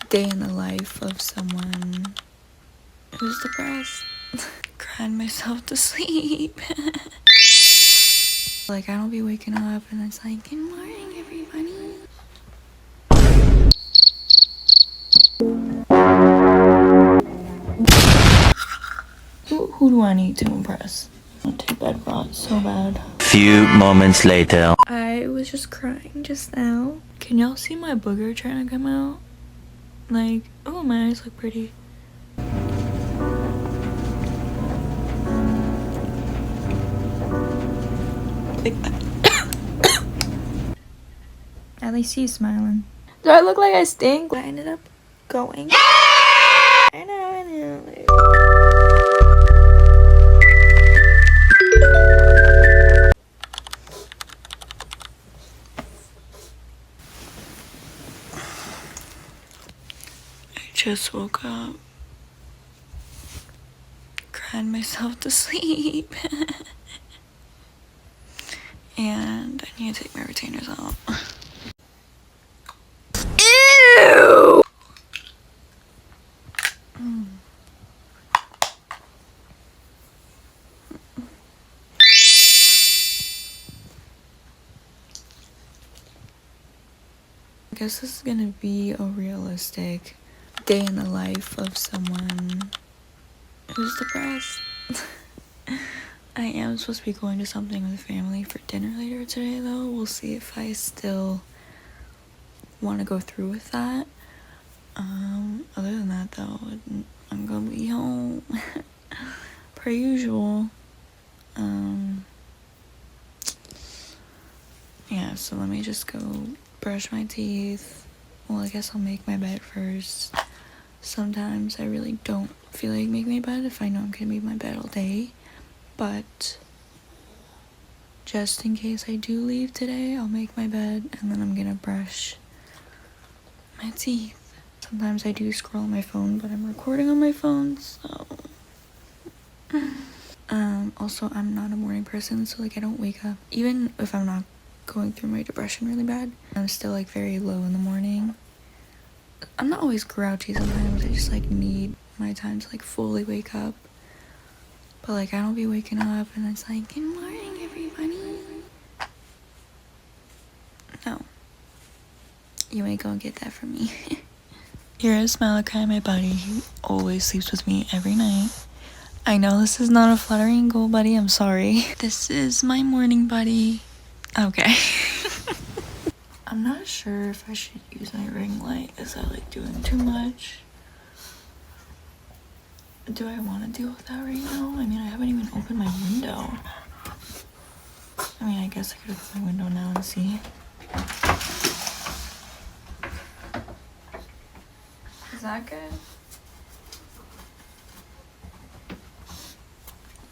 day in the life of someone who's depressed. Crying myself to sleep. Like, I don't be waking up and it's like, good morning, everybody. Who do I need to impress? I want to bed rot so bad. Few moments later. I was just crying just now. Can y'all see my booger trying to come out? Like, oh, my eyes look pretty. At least he's smiling. Do I look like I stink? I ended up going. I know. I just woke up. Cried myself to sleep. And I need to take my retainers out. Ew! I guess this is gonna be a realistic day in the life of someone who's depressed. I am supposed to be going to something with family for dinner later today, though. We'll see if I still want to go through with that. Other than that, though, I'm gonna be home per usual. Yeah, so let me just go brush my teeth. Well, I guess I'll make my bed first. Sometimes I really don't feel like making my bed if I know I'm gonna make my bed all day. But just in case I do leave today, I'll make my bed and then I'm gonna brush my teeth. Sometimes I do scroll on my phone, but I'm recording on my phone, so... Also, I'm not a morning person, so, like, I don't wake up. Even if I'm not going through my depression really bad, I'm still, like, very low in the morning. I'm not always grouchy sometimes, I just, like, need my time to, like, fully wake up. But, like, I don't be waking up and it's like, good morning, everybody. No. You ain't gonna get that from me. Here is Malachi, my buddy. He always sleeps with me every night. I know this is not a flattering goal, buddy. I'm sorry. This is my morning buddy. Okay. I'm not sure if I should use my ring light. Is that, like, doing too much? Do I want to deal with that right now? I mean, I haven't even opened my window. I mean, I guess I could open my window now and see. Is that good?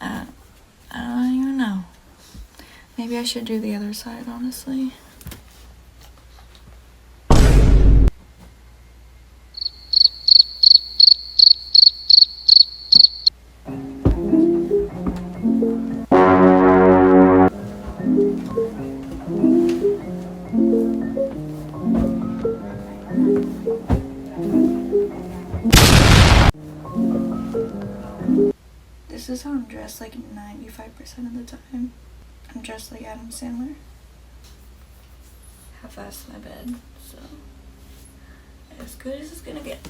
I don't even know. Maybe I should do the other side, honestly. This is how I'm dressed, like, 95% of the time. I'm dressed like Adam Sandler. Half-assed my bed, so as good as it's gonna get.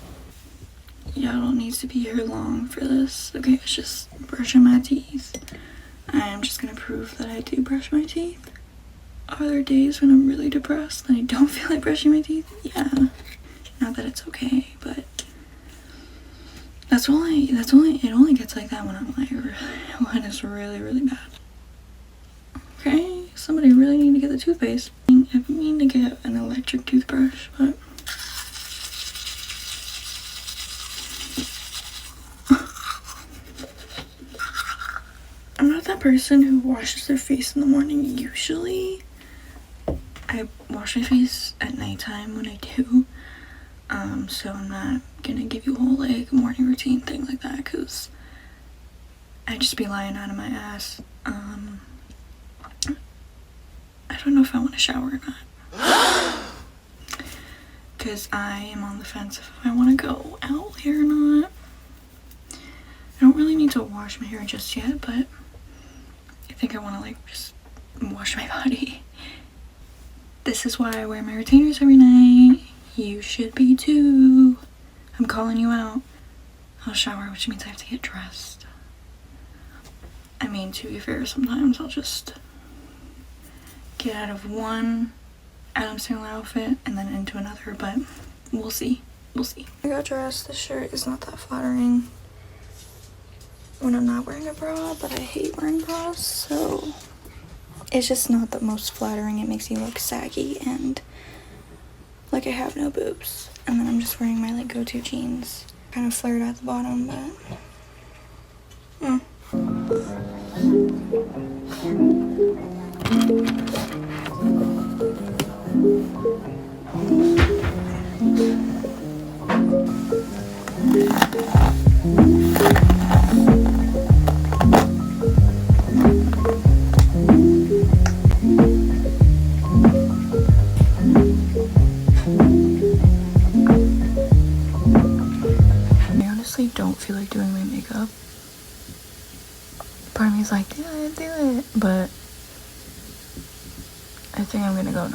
Y'all don't need to be here long for this. Okay, it's just brushing my teeth. I'm just gonna prove that I do brush my teeth. Are there days when I'm really depressed and I don't feel like brushing my teeth? Yeah. Not that it's okay, but it only gets like that when I'm like, when it's really, really bad. Okay, somebody really need to get the toothpaste. I mean to get an electric toothbrush, but I'm not that person who washes their face in the morning. Usually, I wash my face at nighttime when I do. So I'm not gonna give you a whole, like, morning routine thing like that, because I'd just be lying out of my ass. I don't know if I want to shower or not. because I am on the fence if I want to go out here or not. I don't really need to wash my hair just yet, but I think I want to like just wash my body. This is why I wear my retainers every night. You should be too. I'm calling you out. I'll shower, which means I have to get dressed. I mean, to be fair, sometimes I'll just get out of one Adam Sandler outfit and then into another, but we'll see. We'll see. I got dressed. This shirt is not that flattering when I'm not wearing a bra, but I hate wearing bras, so it's just not the most flattering. It makes me look saggy and like I have no boobs. And then I'm just wearing my like go-to jeans. Kind of flared at the bottom, but don't feel like doing my makeup. Part of me is like, do it, but I think I'm gonna go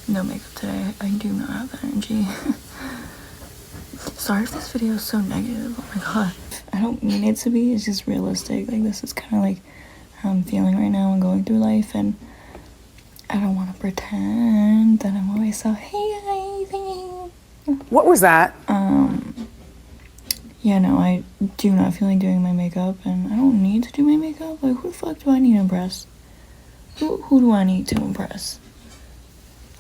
no makeup today. I do not have that energy. Sorry if this video is so negative. Oh my god. I don't mean it to be, it's just realistic. Like, this is kind of like how I'm feeling right now and going through life, and I don't want to pretend that I'm always so, hey guys. What was that? Yeah, no, I do not feel like doing my makeup, and I don't need to do my makeup. Like, who the fuck do I need to impress? Who do I need to impress?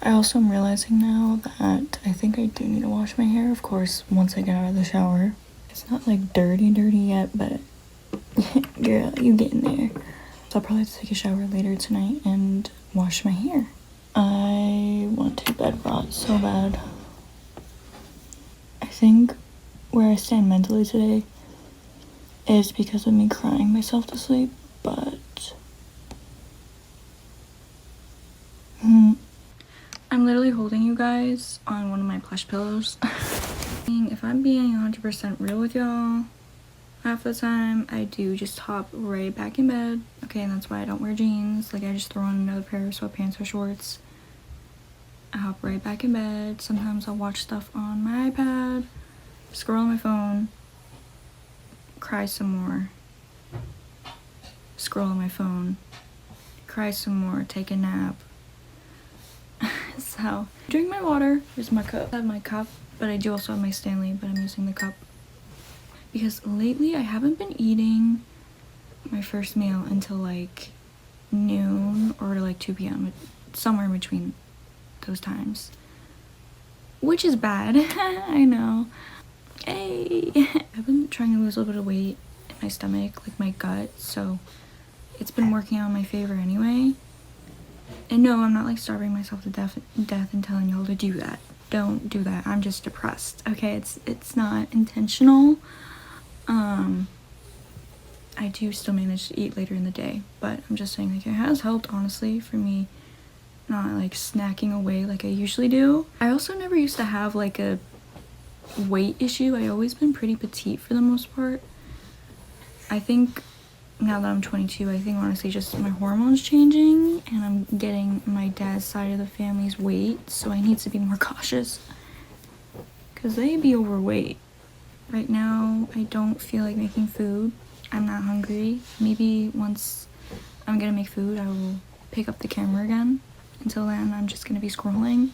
I also am realizing now that I think I do need to wash my hair, of course, once I get out of the shower. It's not, like, dirty yet, but girl, you getting there. So I'll probably have to take a shower later tonight and wash my hair. I want to bed rot so bad. I think where I stand mentally today is because of me crying myself to sleep, but I'm literally holding you guys on one of my plush pillows. If I'm being 100% real with y'all, half the time I do just hop right back in bed. Okay, and that's why I don't wear jeans. Like, I just throw on another pair of sweatpants or shorts. I hop right back in bed. Sometimes I'll watch stuff on my iPad, scroll on my phone, cry some more, scroll on my phone, cry some more, take a nap. So, drink my water. Here's my cup. I have my cup, but I do also have my Stanley, but I'm using the cup. Because lately I haven't been eating my first meal until like noon or like 2 p.m. Somewhere in between those times. Which is bad. I know. Hey. I've been trying to lose a little bit of weight in my stomach, like my gut, so it's been working out in my favor anyway. And no, I'm not like starving myself to death and telling y'all to do that. Don't do that. I'm just depressed. Okay, it's not intentional. I do still manage to eat later in the day, but I'm just saying, like, it has helped, honestly, for me not like snacking away like I usually do. I also never used to have like a weight issue. I always been pretty petite for the most part. I think now that I'm 22, I think honestly just my hormones changing and I'm getting my dad's side of the family's weight, so I need to be more cautious because they be overweight. Right now I don't feel like making food. I'm not hungry. Maybe once I'm gonna make food I will pick up the camera again. Until then I'm just gonna be scrolling.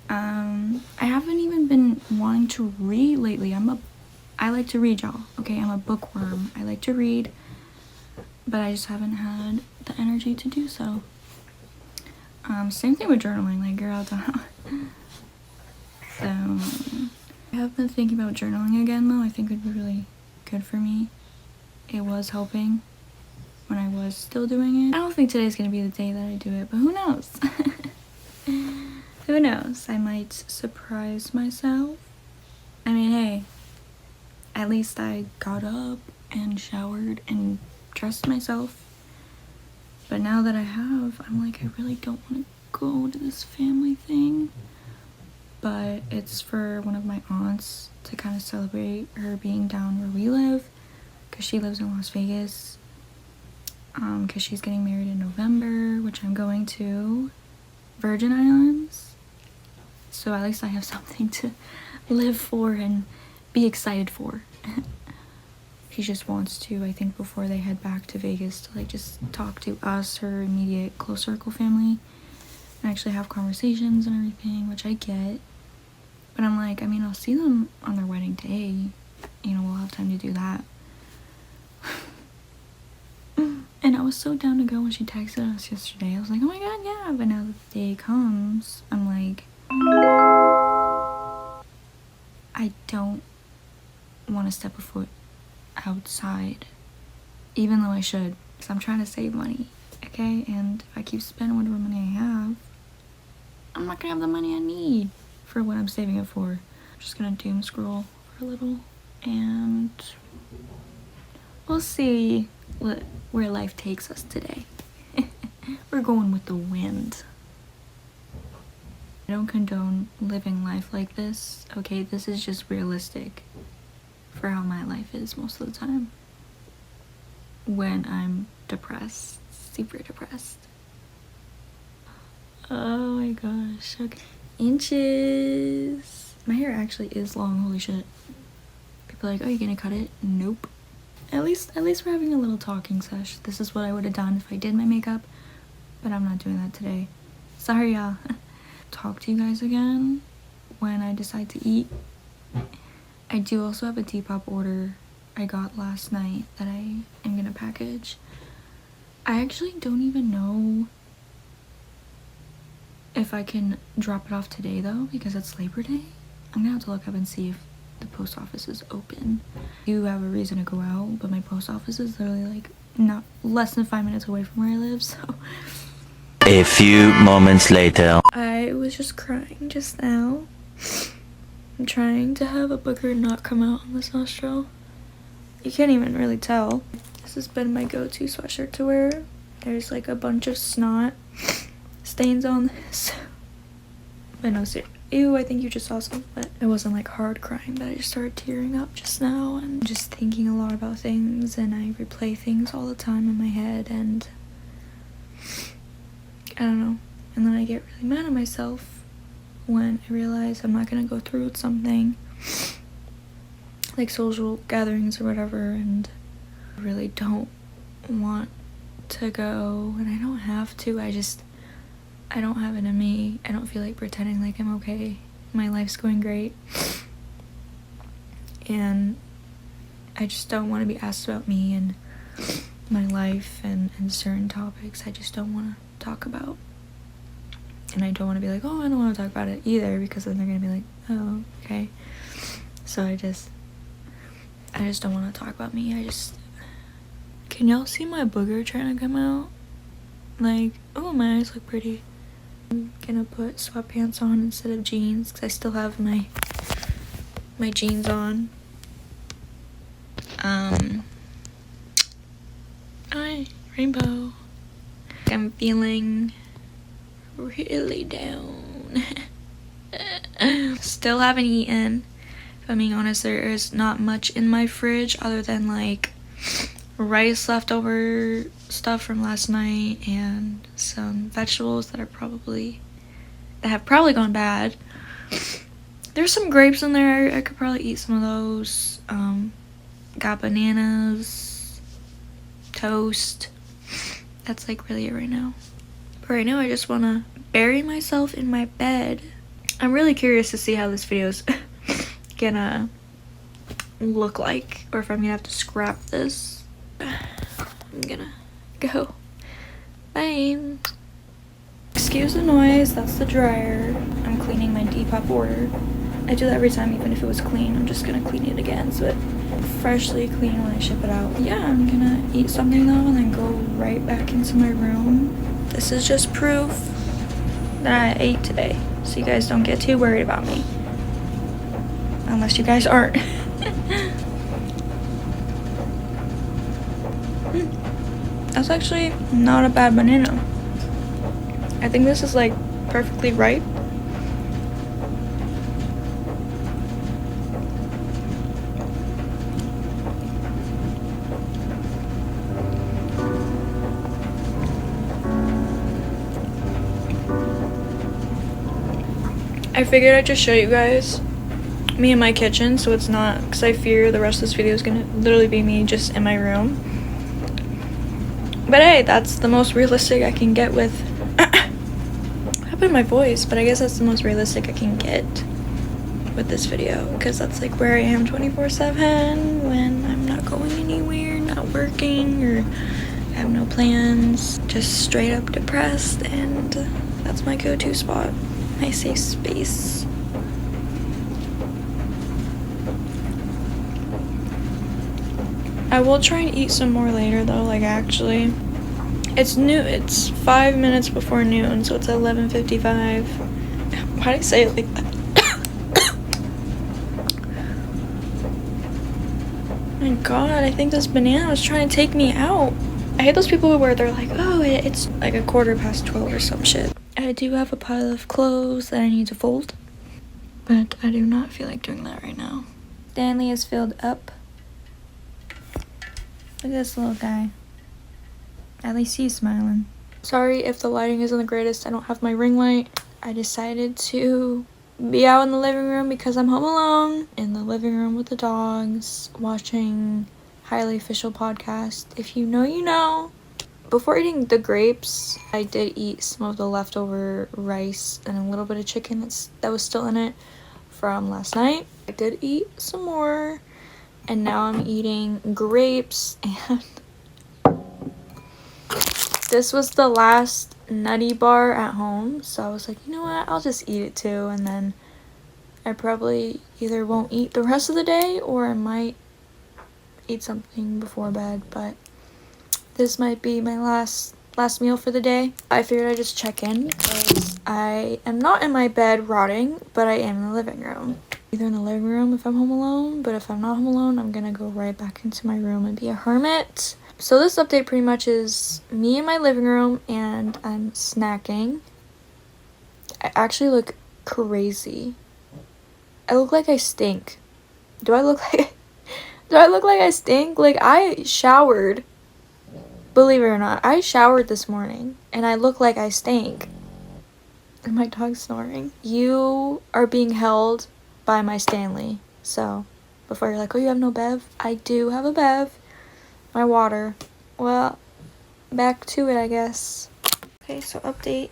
I haven't even been wanting to read lately. I like to read, y'all. Okay, I'm a bookworm. I like to read, but I just haven't had the energy to do so. Same thing with journaling, like, girl, so I have been thinking about journaling again, though. I think it would be really good for me. It was helping when I was still doing it. I don't think today's gonna be the day that I do it, but who knows? Who knows? I might surprise myself. I mean, hey, at least I got up and showered and dressed myself. But now that I have, I'm like, I really don't want to go to this family thing. but it's for one of my aunts to kind of celebrate her being down where we live, because she lives in Las Vegas, because she's getting married in November, which I'm going to Virgin Islands. So at least I have something to live for and be excited for. She just wants to, I think, before they head back to Vegas, to like just talk to us, her immediate close circle family, and actually have conversations and everything, which I get. But I'm like, I mean, I'll see them on their wedding day. You know, we'll have time to do that. And I was so down to go when she texted us yesterday. I was like, oh my god, yeah. But now that the day comes, I'm like, I don't want to step a foot outside, even though I should, because I'm trying to save money, okay? And if I keep spending whatever money I have, I'm not gonna have the money I need for what I'm saving it for. I'm just gonna doom scroll for a little, and we'll see where life takes us today. We're going with the wind. I don't condone living life like this, okay? This is just realistic for how my life is most of the time when I'm depressed, super depressed. Oh my gosh, okay. Inches. My hair actually is long, holy shit. People are like, oh, you gonna cut it? Nope. At least we're having a little talking sesh. This is what I would have done if I did my makeup, but I'm not doing that today. Sorry, y'all. Talk to you guys again when I decide to eat. I do also have a Depop order I got last night that I am gonna package. I actually don't even know if I can drop it off today though, because it's Labor Day. I'm gonna have to look up and see if the post office is open. I do have a reason to go out, but my post office is literally like not less than 5 minutes away from where I live, so. A few moments later. I was just crying just now. I'm trying to have a booger not come out on this nostril. You can't even really tell. This has been my go-to sweatshirt to wear. There's like a bunch of snot stains on this. But no, seriously. Ew, I think you just saw some. But it wasn't like hard crying, but I just started tearing up just now and just thinking a lot about things, and I replay things all the time in my head, and I don't know. And then I get really mad at myself when I realize I'm not gonna go through with something like social gatherings or whatever, and I really don't want to go, and I don't have to. I don't have it in me. I don't feel like pretending like I'm okay. My life's going great. And I just don't want to be asked about me and my life and certain topics I just don't want to talk about. And I don't want to be like, oh, I don't want to talk about it either, because then they're going to be like, oh, okay. So I just don't want to talk about me. Can y'all see my booger trying to come out? Like, oh, my eyes look pretty. I'm gonna put sweatpants on instead of jeans, because I still have my jeans on. Hi, rainbow. I'm feeling really down. Still haven't eaten. If I'm being honest, there is not much in my fridge other than like rice leftover stuff from last night and some vegetables that have probably gone bad. There's some grapes in there. I could probably eat some of those. Got bananas, toast. That's like really it right now. But right now I just want to bury myself in my bed. I'm really curious to see how this video's gonna look like, or if I'm gonna have to scrap this. I'm gonna go. Bye. Excuse the noise, that's the dryer. I'm cleaning my Depop order. I do that every time, even if it was clean. I'm just gonna clean it again so it's freshly clean when I ship it out. Yeah, I'm gonna eat something though and then go right back into my room. This is just proof that I ate today, so you guys don't get too worried about me. Unless you guys aren't. That's actually not a bad banana. I think this is like perfectly ripe. I figured I'd just show you guys me in my kitchen, so it's not, because I fear the rest of this video is gonna literally be me just in my room. But hey, that's the most realistic I can get with happened in my voice, but I guess that's the most realistic I can get with this video, because that's like where I am 24/7 when I'm not going anywhere, not working, or have no plans, just straight up depressed, and that's my go-to spot, my safe space. I will try and eat some more later though, like actually. It's 5 minutes before noon, so it's 11:55. Why did I say it like that? My god, I think this banana was trying to take me out. I hate those people where they're like, oh, it's like 12:15 or some shit. I do have a pile of clothes that I need to fold, but I do not feel like doing that right now. Stanley is filled up. Look at this little guy. At least he's smiling. Sorry if the lighting isn't the greatest. I don't have my ring light. I decided to be out in the living room because I'm home alone. In the living room with the dogs, watching Highly Official podcast. If you know, you know. Before eating the grapes, I did eat some of the leftover rice and a little bit of chicken that was still in it from last night. I did eat some more. And now I'm eating grapes, and this was the last nutty bar at home, so I was like, you know what, I'll just eat it too, and then I probably either won't eat the rest of the day, or I might eat something before bed, but this might be my last meal for the day. I figured I'd just check in, because I am not in my bed rotting, but I am in the living room. Either in the living room if I'm home alone, but if I'm not home alone, I'm gonna go right back into my room and be a hermit. So this update pretty much is me in my living room, and I'm snacking. I actually look crazy. I look like I stink. Do I look like I stink? Like, I showered. Believe it or not, I showered this morning, and I look like I stink. And my dog's snoring. You are being held by my Stanley. So before you're like, oh, you have no bev, I do have a bev. My water. Well, back to it, I guess. Okay, so update.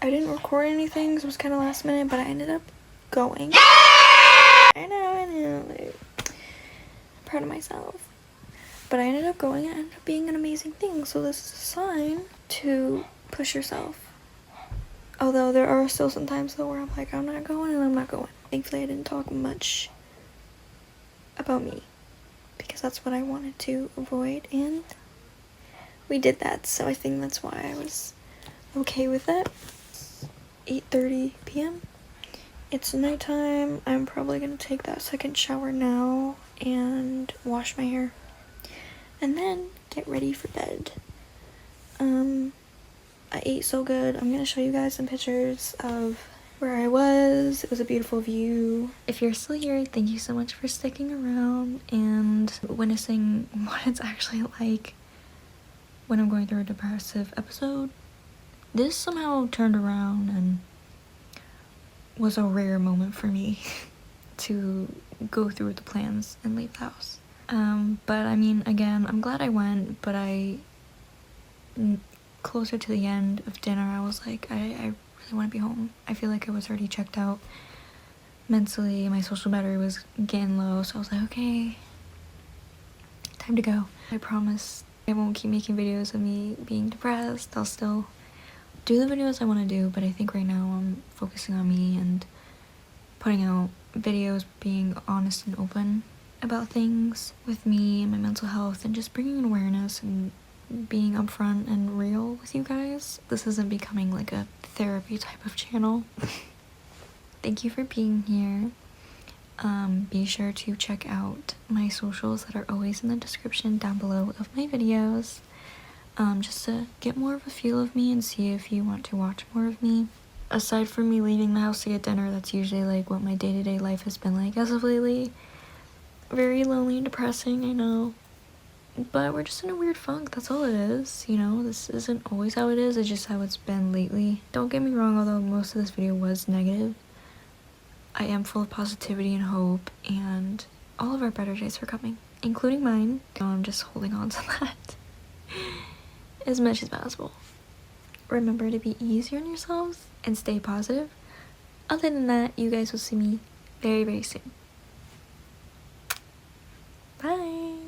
I didn't record anything, so it was kind of last minute, but I ended up going. I know, like, I'm proud of myself, but I ended up going, and it ended up being an amazing thing. So this is a sign to push yourself. Although there are still some times though where I'm like, I'm not going, and I'm not going. Thankfully, I didn't talk much about me, because that's what I wanted to avoid, and we did that, so I think that's why I was okay with it. 8:30 p.m. It's nighttime. I'm probably gonna take that second shower now and wash my hair, and then get ready for bed. I ate so good. I'm gonna show you guys some pictures of where I was. It was a beautiful view. If you're still here, thank you so much for sticking around and witnessing what it's actually like when I'm going through a depressive episode. This somehow turned around and was a rare moment for me to go through the plans and leave the house. But I mean, again, I'm glad I went, but closer to the end of dinner, I was like, I really want to be home. I feel like I was already checked out mentally. My social battery was getting low, so I was like, okay, time to go. I promise I won't keep making videos of me being depressed. I'll still do the videos I want to do, but I think right now I'm focusing on me and putting out videos, being honest and open about things with me and my mental health, and just bringing awareness and being upfront and real with you guys. This isn't becoming like a therapy type of channel. Thank you for being here. Be sure to check out my socials that are always in the description down below of my videos, just to get more of a feel of me and see if you want to watch more of me. Aside from me leaving the house to get dinner, that's usually like what my day-to-day life has been like as of lately. Very lonely and depressing, I know. But we're just in a weird funk, that's all it is, you know? This isn't always how it is, it's just how it's been lately. Don't get me wrong, although most of this video was negative, I am full of positivity and hope, and all of our better days are coming, including mine. I'm just holding on to that as much as possible. Remember to be easy on yourselves and stay positive. Other than that, you guys will see me very, very soon. Bye!